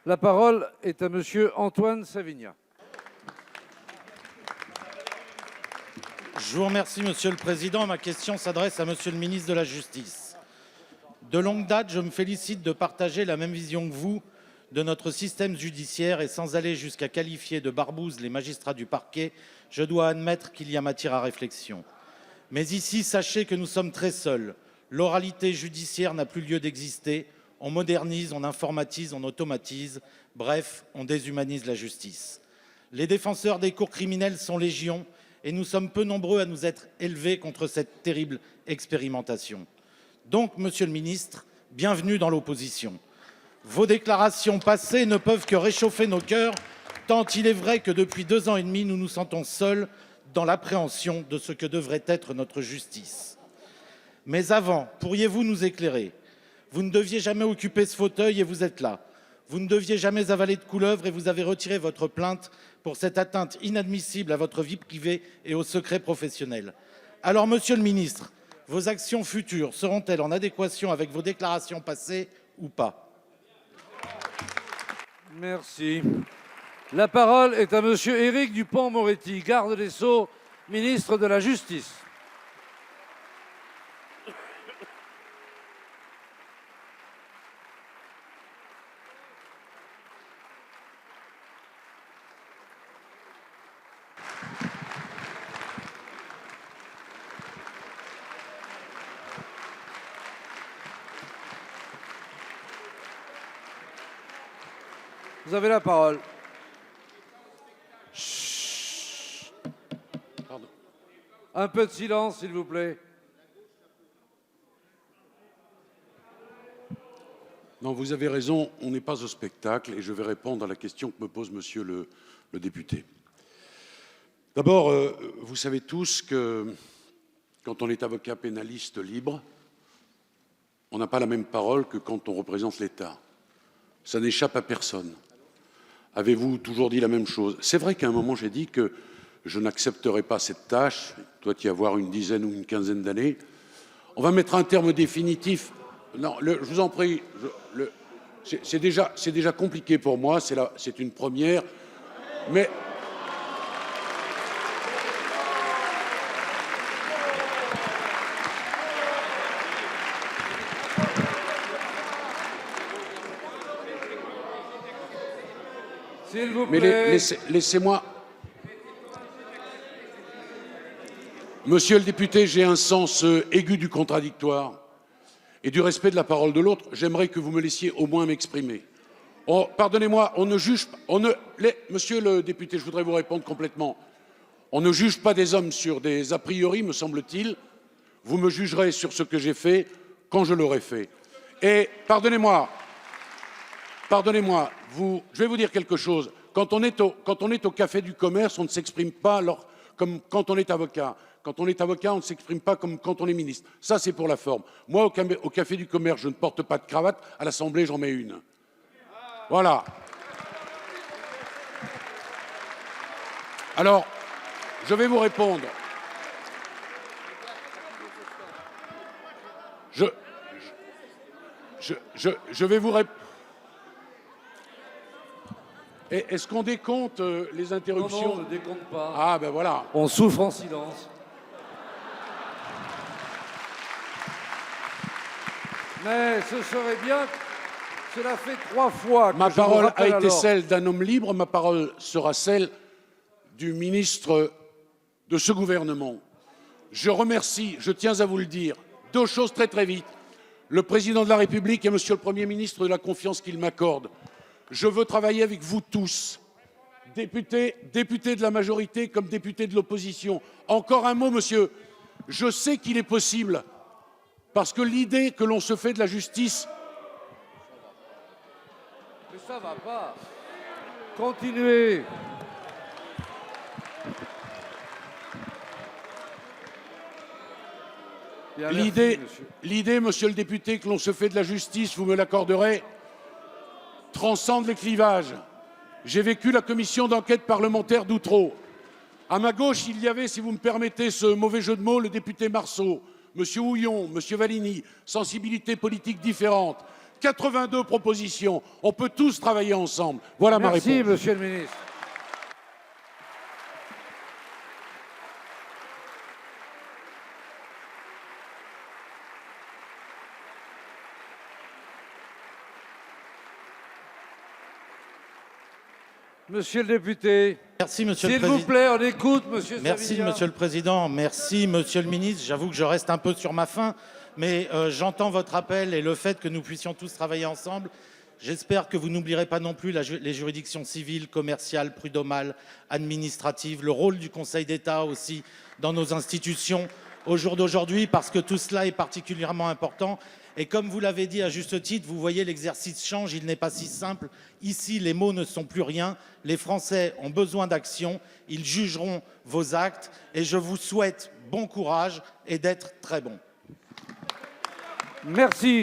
La parole est à Monsieur Antoine Savignat. Je vous remercie, Monsieur le Président. Ma question s'adresse à Monsieur le ministre de la Justice. De longue date, je me félicite de partager la même vision que vous de notre système judiciaire et sans aller jusqu'à qualifier de barbouzes les magistrats du parquet, je dois admettre qu'il y a matière à réflexion. Mais ici, sachez que nous sommes très seuls. L'oralité judiciaire n'a plus lieu d'exister. On modernise, on informatise, on automatise. Bref, on déshumanise la justice. Les défenseurs des cours criminelles sont légion et nous sommes peu nombreux à nous être élevés contre cette terrible expérimentation. Donc, Monsieur le ministre, bienvenue dans l'opposition. Vos déclarations passées ne peuvent que réchauffer nos cœurs, tant il est vrai que depuis 2 ans et demi, nous nous sentons seuls dans l'appréhension de ce que devrait être notre justice. Mais avant, pourriez-vous nous éclairer? Vous ne deviez jamais occuper ce fauteuil et vous êtes là. Vous ne deviez jamais avaler de couleuvre et vous avez retiré votre plainte pour cette atteinte inadmissible à votre vie privée et au secret professionnel. Alors, Monsieur le ministre, vos actions futures seront-elles en adéquation avec vos déclarations passées ou pas? Merci. La parole est à Monsieur Éric Dupond-Moretti, garde des Sceaux, ministre de la Justice. Vous avez la parole. Chut. Pardon. Un peu de silence, s'il vous plaît. Non, vous avez raison, on n'est pas au spectacle et je vais répondre à la question que me pose monsieur le député. D'abord, vous savez tous que quand on est avocat pénaliste libre, on n'a pas la même parole que quand on représente l'État. Ça n'échappe à personne. Avez-vous toujours dit la même chose? C'est vrai qu'à un moment, j'ai dit que je n'accepterai pas cette tâche. Il doit y avoir une dizaine ou une quinzaine d'années. On va mettre un terme définitif. Non, je vous en prie, c'est déjà compliqué pour moi, c'est une première. Mais S'il vous plaît. Laissez-moi. Monsieur le député, j'ai un sens aigu du contradictoire et du respect de la parole de l'autre. J'aimerais que vous me laissiez au moins m'exprimer. Oh, pardonnez-moi, on ne juge pas. Monsieur le député, je voudrais vous répondre complètement. On ne juge pas des hommes sur des a priori, me semble-t-il. Vous me jugerez sur ce que j'ai fait quand je l'aurai fait. Et pardonnez-moi, je vais vous dire quelque chose. Quand on est au café du commerce, on ne s'exprime pas comme quand on est avocat. Quand on est avocat, on ne s'exprime pas comme quand on est ministre. Ça, c'est pour la forme. Moi, au café du commerce, je ne porte pas de cravate. À l'Assemblée, j'en mets une. Voilà. Alors, je vais vous répondre. Je vais vous répondre. Est-ce qu'on décompte les interruptions? Non, on ne décompte pas. Ah, ben voilà. On souffre en silence. Mais ce serait bien. Cela fait 3 fois que ma je parole vous rappelle a été alors. celle d'un homme libre, ma parole sera celle du ministre de ce gouvernement. Je remercie, je tiens à vous le dire, 2 choses très très vite. Le président de la République et monsieur le Premier ministre de la confiance qu'il m'accorde. Je veux travailler avec vous tous, députés de la majorité comme députés de l'opposition. Encore un mot, monsieur. Je sais qu'il est possible, parce que l'idée que l'on se fait de la justice... Mais ça va pas. Continuez. Bien, L'idée, monsieur le député, que l'on se fait de la justice, vous me l'accorderez, transcende les clivages. J'ai vécu la commission d'enquête parlementaire d'Outreau. À ma gauche, il y avait, si vous me permettez ce mauvais jeu de mots, le député Marceau, monsieur Houillon, monsieur Valigny, sensibilités politiques différentes, 82 propositions. On peut tous travailler ensemble. Voilà ma réponse. Merci, monsieur le ministre. Monsieur le député, Merci, Monsieur le s'il Président. vous plaît, on écoute, monsieur Merci, Savigna. Monsieur le Président. Merci, Monsieur le Ministre. J'avoue que je reste un peu sur ma faim, mais j'entends votre appel et le fait que nous puissions tous travailler ensemble. J'espère que vous n'oublierez pas non plus les juridictions civiles, commerciales, prud'homales, administratives, le rôle du Conseil d'État aussi dans nos institutions au jour d'aujourd'hui, parce que tout cela est particulièrement important. Et comme vous l'avez dit à juste titre, vous voyez, l'exercice change, il n'est pas si simple. Ici, les mots ne sont plus rien. Les Français ont besoin d'action. Ils jugeront vos actes. Et je vous souhaite bon courage et d'être très bons. Merci.